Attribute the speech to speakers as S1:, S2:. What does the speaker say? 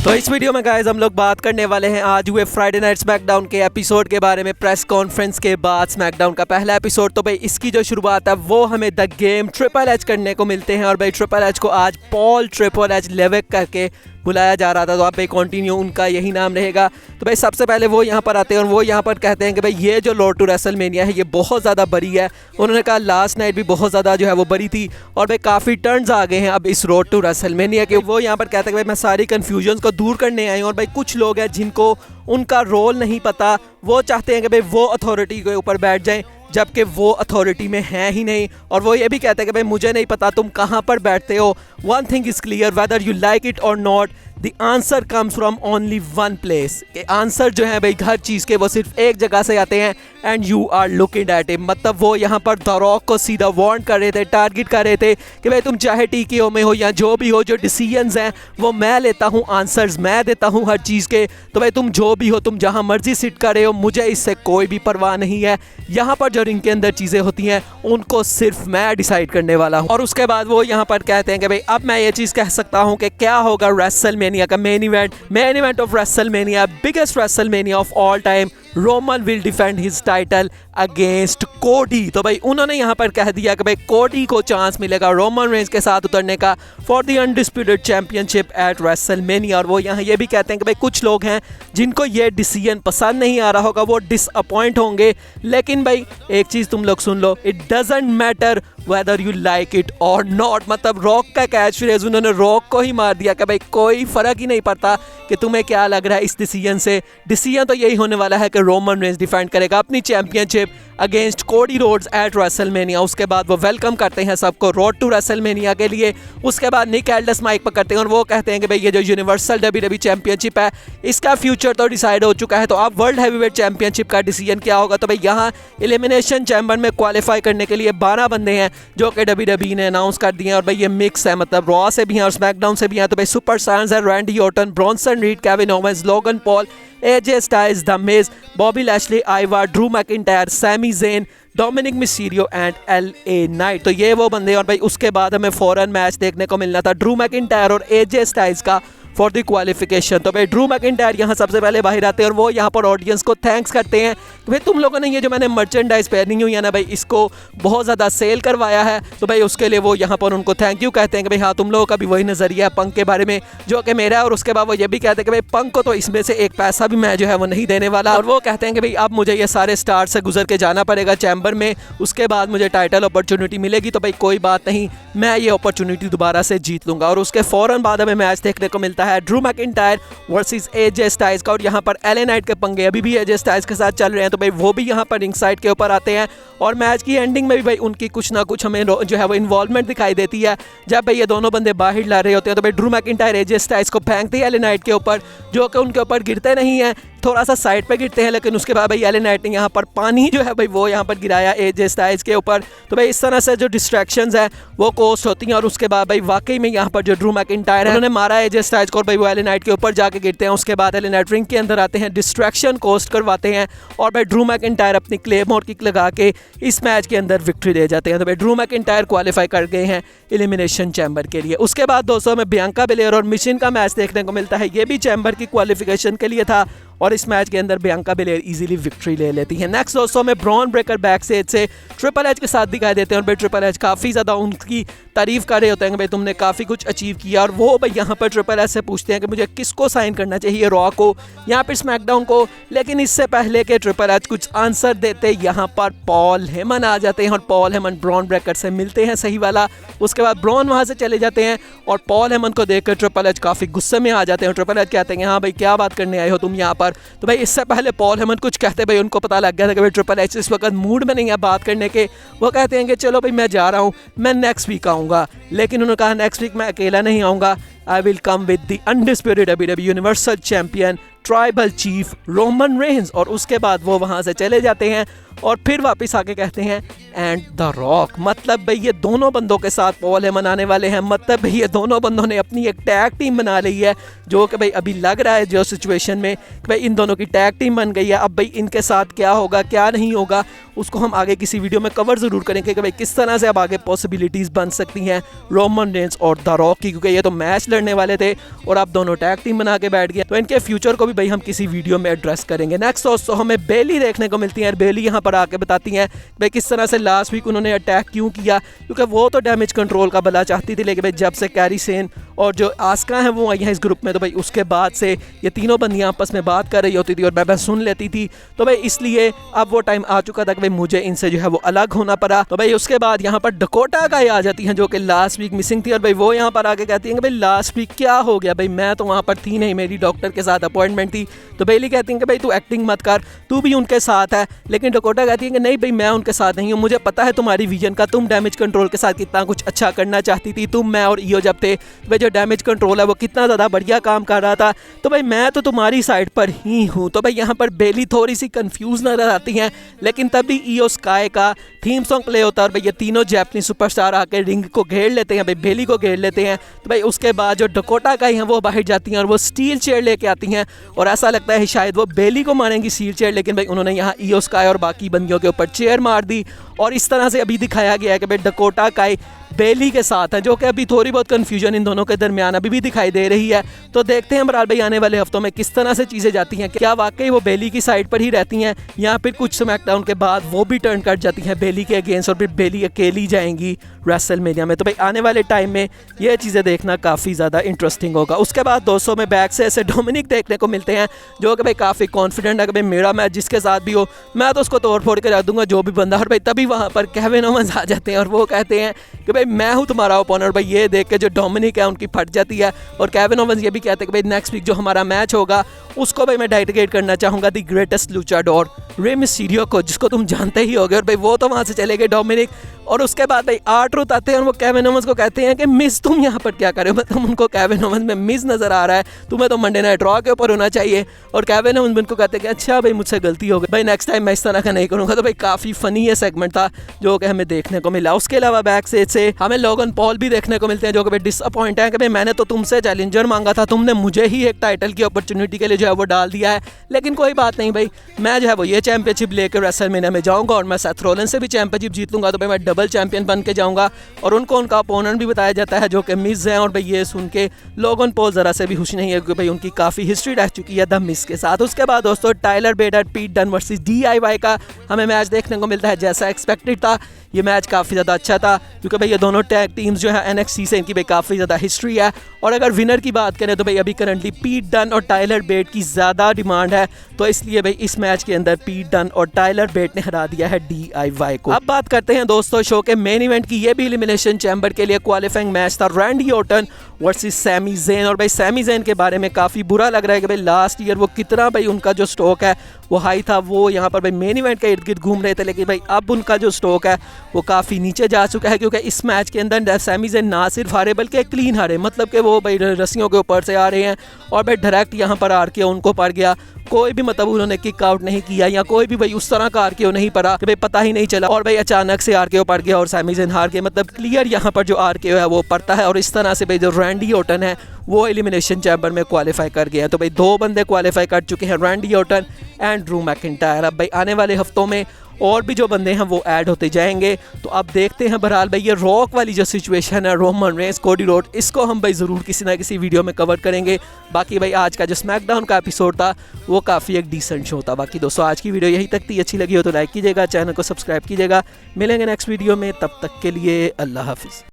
S1: तो इस वीडियो में गाइस हम लोग बात करने वाले हैं आज हुए फ्राइडे नाइट स्मैकडाउन के एपिसोड के बारे में। प्रेस कॉन्फ्रेंस के बाद स्मैकडाउन का पहला एपिसोड, तो भाई इसकी जो शुरुआत है वो हमें द गेम ट्रिपल एच करने को मिलते हैं। और भाई ट्रिपल एच को आज पॉल ट्रिपल एच लेवेक करके बुलाया जा रहा था, तो अब भाई कंटिन्यू उनका यही नाम रहेगा। तो भाई सबसे पहले वो यहाँ पर आते हैं और वो यहाँ पर कहते हैं कि भाई ये जो रोड टू रेसलमेनिया है ये बहुत ज़्यादा बड़ी है। उन्होंने कहा लास्ट नाइट भी बहुत ज़्यादा जो है वो बड़ी थी और भाई काफ़ी टर्न्स आ गए हैं अब इस रोड टू रेसलमेनिया के। वो यहाँ पर कहते हैं कि भाई मैं सारी कन्फ्यूजन्स को दूर करने आई हूँ। और भाई कुछ लोग हैं जिनको उनका रोल नहीं पता, वो चाहते हैं कि भाई वो अथॉरिटी के ऊपर बैठ जाएं जबकि वो अथॉरिटी में है ही नहीं। और वो ये भी कहते हैं कि भाई मुझे नहीं पता तुम कहाँ पर बैठते हो। One thing is clear, whether you like it or not, the answer comes from only one place. के आंसर जो है भाई हर चीज़ के वो सिर्फ एक जगह से आते हैं and you are looking at it. मतलब वो यहाँ पर द रॉक को सीधा वार्न कर रहे थे, टारगेट कर रहे थे कि भाई तुम चाहे टीकेओ में हो या जो भी हो, जो डिसीजंस हैं वो मैं लेता हूँ, आंसर्स मैं देता हूँ हर चीज़ के। तो भाई तुम जो भी हो, तुम जहाँ मर्जी सिट कर रहे हो, मुझे इससे कोई भी परवाह नहीं है। यहाँ पर जो रिंग के अंदर चीज़ें होती हैं उनको सिर्फ मैं डिसाइड करने वाला हूँ। और उसके बाद वो यहाँ पर कहते हैं कि भाई अब मैं ये चीज़ कह सकता हूँ कि क्या होगा रेसलमेनिया का main event of WrestleMania, biggest WrestleMania of all time. Roman will defend his title against कोडी। तो भाई उन्होंने यहाँ पर कह दिया कि भाई कोडी को चांस मिलेगा रोमन रेंज के साथ उतरने का for the undisputed championship eight WrestleMania. और वो यहाँ ये भी कहते हैं कि भाई कुछ लोग हैं जिनको ये डिसीजन पसंद नहीं आ रहा होगा, वो डिसअपॉइंट होंगे। लेकिन भाई एक चीज़ तुम लोग सुन लो, it doesn't matter whether you like it or not. मतलब रॉक का कैच फ्रेज उन्होंने रॉक को ही मार दिया कि भाई कोई फ़र्क ही नहीं पड़ता कि तुम्हें क्या लग रहा है इस डिसीजन से। डिसीजन तो यही होने वाला है कि रोमन रेंज डिफेंड करेगा अपनी championship against Cody Rhodes eight WrestleMania. उसके बाद वो वेलकम करते हैं सबको रोड टू रेसलमेनिया के लिए। उसके बाद निक एल्डस माइक पर करते हैं और वो कहते हैं कि भाई ये जो यूनिवर्सल डब्ल्यूडब्ल्यूई चैंपियनशिप है इसका फ्यूचर तो डिसाइड हो चुका है, तो अब वर्ल्ड हैवीवेट चैंपियनशिप का डिसीजन क्या होगा। तो भाई यहाँ एलिमिनेशन चैम्बर में क्वालिफाई करने के लिए 12 बंदे हैं जो कि डब्ल्यूडब्ल्यूई ने अनाउंस कर दिए हैं। और भाई ये मिक्स है, मतलब रॉ से भी हैं और स्मैकडाउन से भी हैं। तो भाई सुपर स्टार्स है Randy Orton, Bronson Reed, Kevin Owens, Logan Paul, AJ Styles, the Miz, Bobby Lashley, Ivar, Drew McIntyre, Sami Zayn, Dominik Mysterio and LA Knight. तो ये वो बंदे। और भाई उसके बाद हमें फौरन मैच देखने को मिलना था ड्रू मैकिंटायर और एजे स्टाइल्स का फॉर द क्वालिफिकेशन। तो भाई ड्रू मैकिंटायर यहाँ सबसे पहले बाहर आते हैं और वो यहाँ पर ऑडियंस को थैंक्स करते हैं कि भाई तुम लोगों ने ये जो मैंने मर्चेंडाइज पहनी हुई है ना भाई इसको बहुत ज़्यादा सेल करवाया है। तो भाई उसके लिए वो यहाँ पर उनको थैंक यू कहते हैं कि भाई हाँ तुम लोगों का भी वही नज़रिया है पंक के बारे में जो कि मेरा है। और उसके बाद वो ये भी कहते हैं कि भाई पंक को तो इसमें से एक पैसा भी मैं जो है वो नहीं देने वाला। और वो कहते हैं कि भाई अब मुझे ये सारे स्टार से गुजर के जाना पड़ेगा चैम्बर में, उसके बाद मुझे टाइटल अपॉर्चुनिटी मिलेगी। तो भाई कोई बात नहीं, मैं ये अपॉर्चुनिटी दोबारा से जीत लूँगा। और उसके फ़ौरन बाद हमें मैच देखने को मिलता है Drew McIntyre versus AJ Styles का। और यहाँ पर एलए नाइट के पंगे अभी भी एजे स्टाइल्स के साथ चल रहे हैं। तो भाई वो भी यहाँ पर रिंग साइड के ऊपर आते हैं और मैच की एंडिंग में भी भाई उनकी कुछ ना कुछ हमें जो है वो इन्वॉल्वमेंट दिखाई देती है। जब भाई ये दोनों बंदे बाहर ला रहे होते हैं तो भाई ड्रू मैकिंटायर एजे स्टाइल्स को फेंकते हैं एलए नाइट के ऊपर, जो कि उनके ऊपर गिरते नहीं हैं, थोड़ा सा साइड पे गिरते हैं। लेकिन उसके बाद भाई एलए नाइट ने यहाँ पर पानी जो है भाई वो यहाँ पर गिराया एजे स्टाइल्स के ऊपर। तो भाई इस तरह से जो डिस्ट्रैक्शंस है वो कोस्ट होती हैं। और उसके बाद भाई वाकई में यहाँ पर जो ड्रू मैकिंटायर है उन्होंने मारा एजे स्टाइल्स को और भाई वो एलए नाइट के ऊपर जाके गिरते हैं। उसके बाद एलए नाइट रिंग के अंदर आते हैं, डिस्ट्रैक्शन कोस्ट करवाते हैं और भाई ड्रू मैकिंटायर अपनी क्लेमोर किक लगा के इस मैच के अंदर विक्ट्री ले जाते हैं। तो भाई ड्रू मैकिंटायर क्वालिफाई कर गए हैं एलिमिनेशन चैम्बर के लिए। उसके बाद दोस्तों में बियांका बेलेयर और मिशन का मैच देखने को मिलता है, ये भी चैम्बर की क्वालिफिकेशन के लिए था और इस मैच के अंदर बियांका बेलेयर इजीली विक्ट्री ले लेती है। नेक्स्ट दोस्तों में ब्रॉन ब्रेकर बैक स्टेज से ट्रिपल एच के साथ दिखाई देते हैं और भाई ट्रिपल एच काफ़ी ज़्यादा उनकी तारीफ कर रहे होते हैं कि भाई तुमने काफ़ी कुछ अचीव किया। और वो भाई यहाँ पर ट्रिपल एच से पूछते हैं कि मुझे किसको साइन करना चाहिए, रॉ को या फिर स्मैकडाउन को। लेकिन इससे पहले के ट्रिपल एच कुछ आंसर देते यहाँ पर पॉल हेमन आ जाते हैं और पॉल हेमन ब्रॉन ब्रेकर से मिलते हैं सही वाला। उसके बाद ब्रॉन वहाँ से चले जाते हैं और पॉल हेमन को देखकर ट्रिपल एच काफ़ी गुस्से में आ जाते हैं। ट्रिपल एच कहते हैं हाँ भाई क्या बात करने आए हो तुम यहाँ पर। तो भाई इससे पहले पॉल हेमन कुछ कहते भाई उनको पता लग गया था कि भाई ट्रिपल एच इस वक्त मूड में नहीं है बात करने के। वो कहते हैं कि चलो भाई मैं जा रहा हूँ, मैं नेक्स्ट वीक आऊँगा। लेकिन उन्होंने कहा नेक्स्ट वीक मैं अकेला नहीं आऊँगा, I will come with the undisputed WWE universal champion tribal chief Roman Reigns, और उसके बाद वो वहाँ से चले जाते हैं और फिर वापस आके कहते हैं एंड द रॉक। मतलब भाई ये दोनों बंदों के साथ पॉल हेमन आने वाले हैं। मतलब भाई ये दोनों बंदों ने अपनी एक टैग टीम बना ली है, जो कि भाई अभी लग रहा है जो सिचुएशन में कि भाई इन दोनों की टैग टीम बन गई है। अब भाई इनके साथ क्या होगा क्या नहीं होगा उसको हम आगे किसी वीडियो में कवर ज़रूर करेंगे कि भाई किस तरह से अब आगे पॉसिबिलिटीज़ बन सकती हैं रोमन रेंस और द रॉक की, क्योंकि ये तो मैच लड़ने वाले थे और अब दोनों टैग टीम बना के बैठ गए। तो इनके फ्यूचर को भी भाई हम किसी वीडियो में एड्रेस करेंगे। नेक्स्ट दोस्तों हमें बेली देखने को मिलती है। बेली यहाँ पर आके बताती हैं भाई किस तरह से लास्ट वीक उन्होंने अटैक क्यों किया, क्योंकि वो तो डैमेज कंट्रोल का भला चाहती थी, लेकिन भाई जब से कैरी सेन और जो आस्का है वो आई हैं इस ग्रुप में, तो भाई उसके बाद से ये तीनों बंदियां आपस में बात कर रही होती थी और मैं सुन लेती थी। तो भाई इसलिए अब वो टाइम आ चुका था कि भाई मुझे इनसे जो है वो अलग होना पड़ा। तो भाई उसके बाद यहाँ पर डकोटा का आ जाती हैं जो कि लास्ट वीक मिसिंग थी, और भाई वो यहाँ पर आके कहती हैं कि भाई लास्ट वीक क्या हो गया, भाई मैं तो वहाँ पर थी नहीं, मेरी डॉक्टर के साथ अपॉइंटमेंट थी। तो बेली कहती हैं कि भाई तू एक्टिंग मत कर, तू भी उनके साथ है। लेकिन डकोटा कहती है कि नहीं भाई मैं उनके साथ नहीं हूँ, मुझे पता है तुम्हारी विजन का, तुम डैमेज कंट्रोल के साथ कितना कुछ अच्छा करना चाहती थी। तुम, मैं और ईओ जब थे, तो भाई जो डैमेज कंट्रोल है वो कितना ज़्यादा बढ़िया काम कर रहा था, तो भाई मैं तो तुम्हारी साइड पर ही हूँ। तो भाई यहाँ पर बेली थोड़ी सी कंफ्यूज नजर आती हैं, लेकिन तभी ईओ स्काई का थीम सॉन्ग प्ले होता है और भाई ये तीनों जापानीज सुपरस्टार आकर रिंग को घेर लेते हैं, भाई बेली को घेर लेते हैं। तो भाई उसके बाद जो डकोटा का हैं वो बाहर जाती हैं और वो स्टील चेयर लेके आती हैं, और ऐसा लगता है शायद वो बेली को मारेंगी स्टील चेयर, लेकिन भाई उन्होंने यहाँ ईओ स्काई और बाकी बंदियों के ऊपर चेयर मार दी। और इस तरह से अभी दिखाया गया है कि भाई डकोटा काई बेली के साथ है, जो कि अभी थोड़ी बहुत कन्फ्यूजन इन दोनों के दरमियान अभी भी दिखाई दे रही है। तो देखते हैं बराबर भाई आने वाले हफ्तों में किस तरह से चीज़ें जाती हैं, क्या वाकई वो बेली की साइड पर ही रहती हैं या फिर कुछ स्मैकडाउन के बाद वो भी टर्न कर जाती हैं बेली के अगेंस्ट और फिर बेली अकेली जाएंगी रेसलमेनिया में। तो भाई आने वाले टाइम में ये चीज़ें देखना काफ़ी ज़्यादा इंटरेस्टिंग होगा। उसके बाद दोस्तों में बैक से ऐसे डोमिनिक देखने को मिलते हैं जो कि भाई काफ़ी कॉन्फिडेंट है कि भाई मेरा मैच जिसके साथ भी हो मैं तो उसको तोड़ फोड़ के रख दूंगा जो भी बंदा। और भाई तभी वहाँ पर केविन ओवेंस आ जाते हैं और वो कहते हैं कि भाई मैं हूँ तुम्हारा ओपोनर। भाई ये देख के जो डोमिनिक है उनकी फट जाती है, और केविन ओवेंस ये भी कहते हैं कि भाई नेक्स्ट वीक जो हमारा मैच होगा उसको भाई मैं डेडिकेट करना चाहूँगा दी ग्रेटेस्ट लुचाडोर रे मिस्टीरियो को, जिसको तुम जानते ही होगे। और भाई वो तो वहाँ से चले गए डोमिनिक, और उसके बाद भाई R-Truth आते हैं और वो केविन ओवेंस को कहते हैं कि मिस तुम यहाँ पर क्या कर रहे हो, मतलब उनको केविन ओवेंस में मिस नजर आ रहा है, तुम्हें तो मंडे नाइट रॉ के ऊपर होना चाहिए। और केविन ओवेंस उनको कहते हैं कि अच्छा भाई मुझसे गलती हो गई, भाई नेक्स्ट टाइम मैं इस तरह का नहीं करूँगा। तो भाई काफ़ी फनी ये सेगमेंट था जो कि हमें देखने को मिला। उसके अलावा बैक से हमें लोगन पॉल भी देखने को मिलते हैं जो कि भाई डिसअपॉइंट है कि भाई मैंने तो तुमसे चैलेंजर मांगा था, तुमने मुझे ही एक टाइटल की अपॉर्चुनिटी के लिए जो है वो डाल दिया है। लेकिन कोई बात नहीं भाई, मैं जो है वो ये चैंपियनशिप लेकर रेसलमेनिया में जाऊँगा और मैं सेथ रॉलिंस से भी चैंपियनशिप जीत लूँगा, तो भाई मैं डबल चैंपियन बन के जाऊँगा। और उनको उनका अपोनेंट भी बताया जाता है जो कि मिज है, और भाई ये सुन के लोगन पॉल ज़रा से भी खुश नहीं है क्योंकि भाई उनकी काफ़ी हिस्ट्री रह चुकी है द मिज के साथ। उसके बाद दोस्तों टाइलर बेट और पीट डन वर्सेस DIY का हमें मैच देखने को मिलता है। जैसा एक्सपेक्टेड था ये मैच काफ़ी ज़्यादा अच्छा था, क्योंकि भाई ये दोनों टैग टीम्स जो है NXT से इनकी भाई काफ़ी ज़्यादा हिस्ट्री है। और अगर विनर की बात करें तो भाई अभी करंटली पीट डन और टाइलर बेट की ज़्यादा डिमांड है, तो इसलिए भाई इस मैच के अंदर पीट डन और टाइलर बेट ने हरा दिया है DIY को। अब बात करते हैं दोस्तों शो के मेन इवेंट की। ये भी एलिमिनेशन चैम्बर के लिए क्वालिफाइंग मैच था, Randy Orton versus Sami Zayn. और भाई सैमी ज़ेन के बारे में काफ़ी बुरा लग रहा है कि भाई लास्ट ईयर वो कितना भाई उनका जो स्टॉक है वो हाई था, वो यहाँ पर भाई मेन इवेंट के इर्द गिर्द घूम रहे थे, लेकिन भाई अब उनका जो स्टॉक है वो काफ़ी नीचे जा चुका है, क्योंकि इस मैच के अंदर सैमी ज़ेन ना सिर्फ हारे बल्कि क्लीन हारे, मतलब कि वो भाई रस्सियों के ऊपर से आ रहे हैं और भाई डायरेक्ट यहाँ पर आर के उनको पड़ गया। कोई भी मतलब उन्होंने किक आउट नहीं किया या कोई भी भाई उस तरह का आरकेओ नहीं पड़ा कि भाई पता ही नहीं चला और भाई अचानक से आरकेओ पड़ गया और सैमी ज़ेन हार गए। मतलब क्लियर यहाँ पर जो आरकेओ है वो पड़ता है, और इस तरह से भाई जो रैंडी ऑर्टन है वो एलिमिनेशन चैम्बर में क्वालिफाई कर गया है। तो भाई 2 बंदे क्वालिफाई कर चुके हैं, Randy Orton and Drew McIntyre. अब भाई आने वाले हफ्तों में और भी जो बंदे हैं वो ऐड होते जाएंगे, तो अब देखते हैं। बहरहाल भाई ये रॉक वाली जो सिचुएशन है, रोमन रेंस कोडी रोड, इसको हम भाई ज़रूर किसी ना किसी वीडियो में कवर करेंगे। बाकी भाई आज का जो स्मैकडाउन का एपिसोड था वो काफ़ी एक डिसेंट शो था। बाकी दोस्तों आज की वीडियो यही तक थी, अच्छी लगी हो तो लाइक कीजिएगा, चैनल को सब्सक्राइब कीजिएगा। मिलेंगे नेक्स्ट वीडियो में, तब तक के लिए अल्लाह हाफिज़।